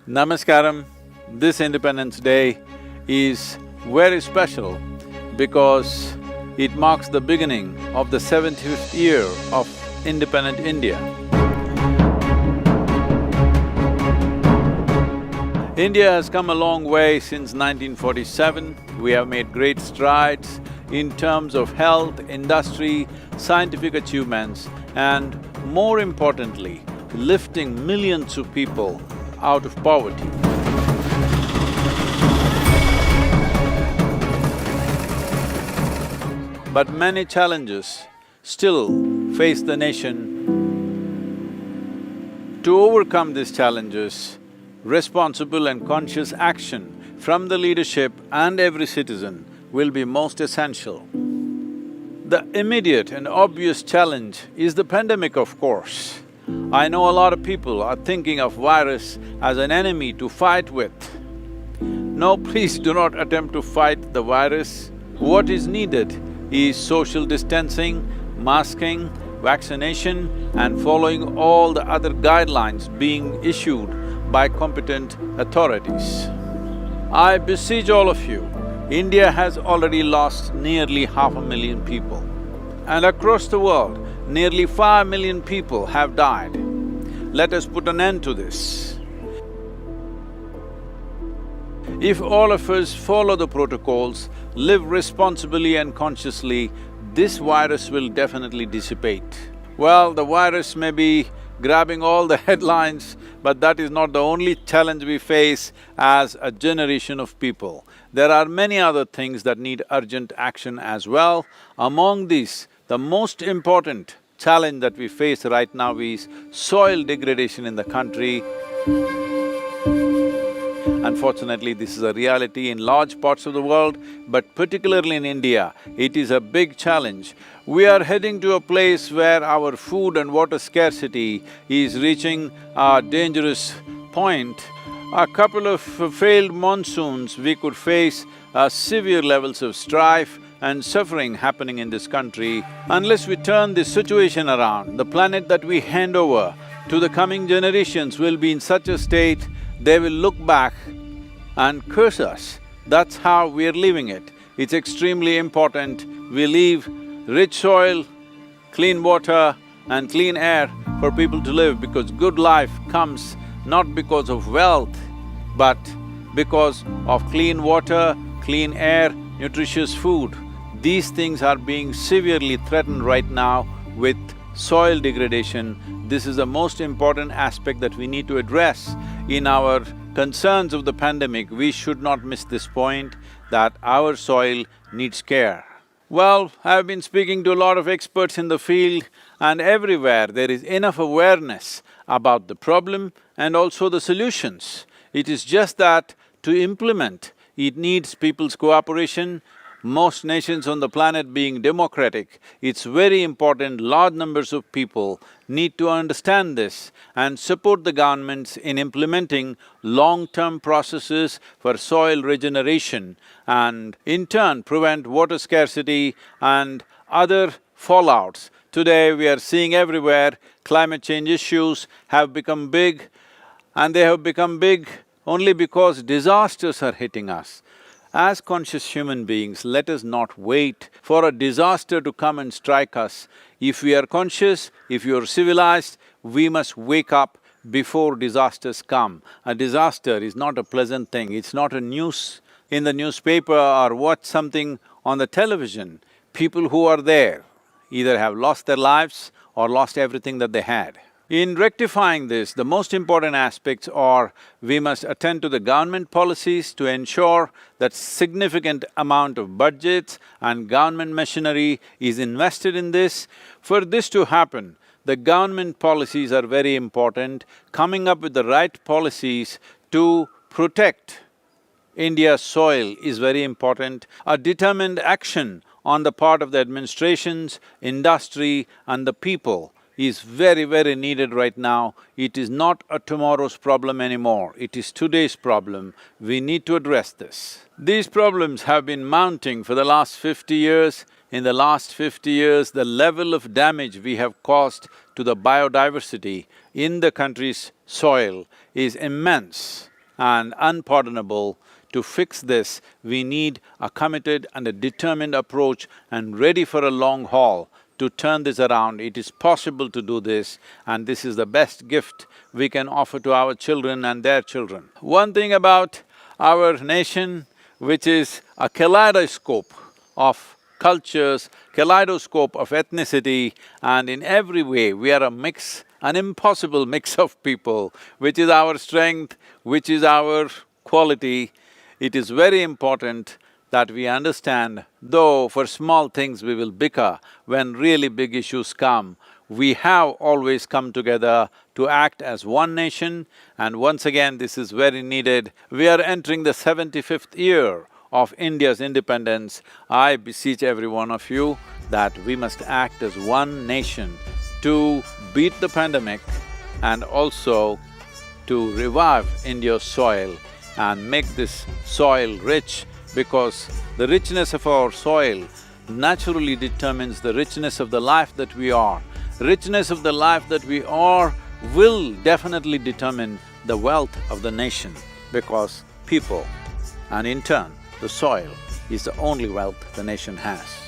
Namaskaram. This Independence Day is very special because it marks the beginning of the 75th year of independent India. India has come a long way since 1947. We have made great strides in terms of health, industry, scientific achievements, and more importantly, lifting millions of people out of poverty. But many challenges still face the nation. To overcome these challenges, responsible and conscious action from the leadership and every citizen will be most essential. The immediate and obvious challenge is the pandemic, of course. I know a lot of people are thinking of virus as an enemy to fight with. No, please do not attempt to fight the virus. What is needed is social distancing, masking, vaccination and following all the other guidelines being issued by competent authorities. I beseech all of you, India has already lost nearly 500,000 people. And across the world, nearly 5 million people have died. Let us put an end to this. If all of us follow the protocols, live responsibly and consciously, this virus will definitely dissipate. Well, the virus may be grabbing all the headlines, but that is not the only challenge we face as a generation of people. There are many other things that need urgent action as well. Among these, the most important challenge that we face right now is soil degradation in the country. Unfortunately, this is a reality in large parts of the world, but particularly in India, it is a big challenge. We are heading to a place where our food and water scarcity is reaching a dangerous point. A couple of failed monsoons, we could face severe levels of strife and suffering happening in this country. Unless we turn this situation around, the planet that we hand over to the coming generations will be in such a state, they will look back and curse us. That's how we're leaving it. It's extremely important we leave rich soil, clean water and clean air for people to live, because good life comes not because of wealth, but because of clean water, clean air, nutritious food. These things are being severely threatened right now with soil degradation. This is the most important aspect that we need to address. In our concerns of the pandemic, we should not miss this point that our soil needs care. Well, I've been speaking to a lot of experts in the field, and everywhere there is enough awareness about the problem and also the solutions. It is just that to implement, it needs people's cooperation. Most nations on the planet being democratic, it's very important large numbers of people need to understand this and support the governments in implementing long-term processes for soil regeneration and in turn prevent water scarcity and other fallouts. Today we are seeing everywhere climate change issues have become big, and they have become big only because disasters are hitting us. As conscious human beings, let us not wait for a disaster to come and strike us. If we are conscious, if you are civilized, we must wake up before disasters come. A disaster is not a pleasant thing, it's not a news in the newspaper or watch something on the television. People who are there either have lost their lives or lost everything that they had. In rectifying this, the most important aspects are we must attend to the government policies to ensure that significant amount of budgets and government machinery is invested in this. For this to happen, the government policies are very important. Coming up with the right policies to protect India's soil is very important. A determined action on the part of the administrations, industry and the people is very, very needed right now. It is not a tomorrow's problem anymore, it is today's problem. We need to address this. These problems have been mounting for the last 50 years. In the last 50 years, the level of damage we have caused to the biodiversity in the country's soil is immense. and unpardonable. To fix this, we need a committed and a determined approach and ready for a long haul to turn this around. It is possible to do this, and this is the best gift we can offer to our children and their children. One thing about our nation, which is a kaleidoscope of cultures, kaleidoscope of ethnicity, and in every way we are a mix, an impossible mix of people, which is our strength, which is our quality. It is very important that we understand, though for small things we will bicker, when really big issues come, we have always come together to act as one nation, and once again this is very needed. We are entering the 75th year of India's independence. I beseech every one of you that we must act as one nation to beat the pandemic and also to revive India's soil and make this soil rich, because the richness of our soil naturally determines the richness of the life that we are. Richness of the life that we are will definitely determine the wealth of the nation, because people and in turn the soil is the only wealth the nation has.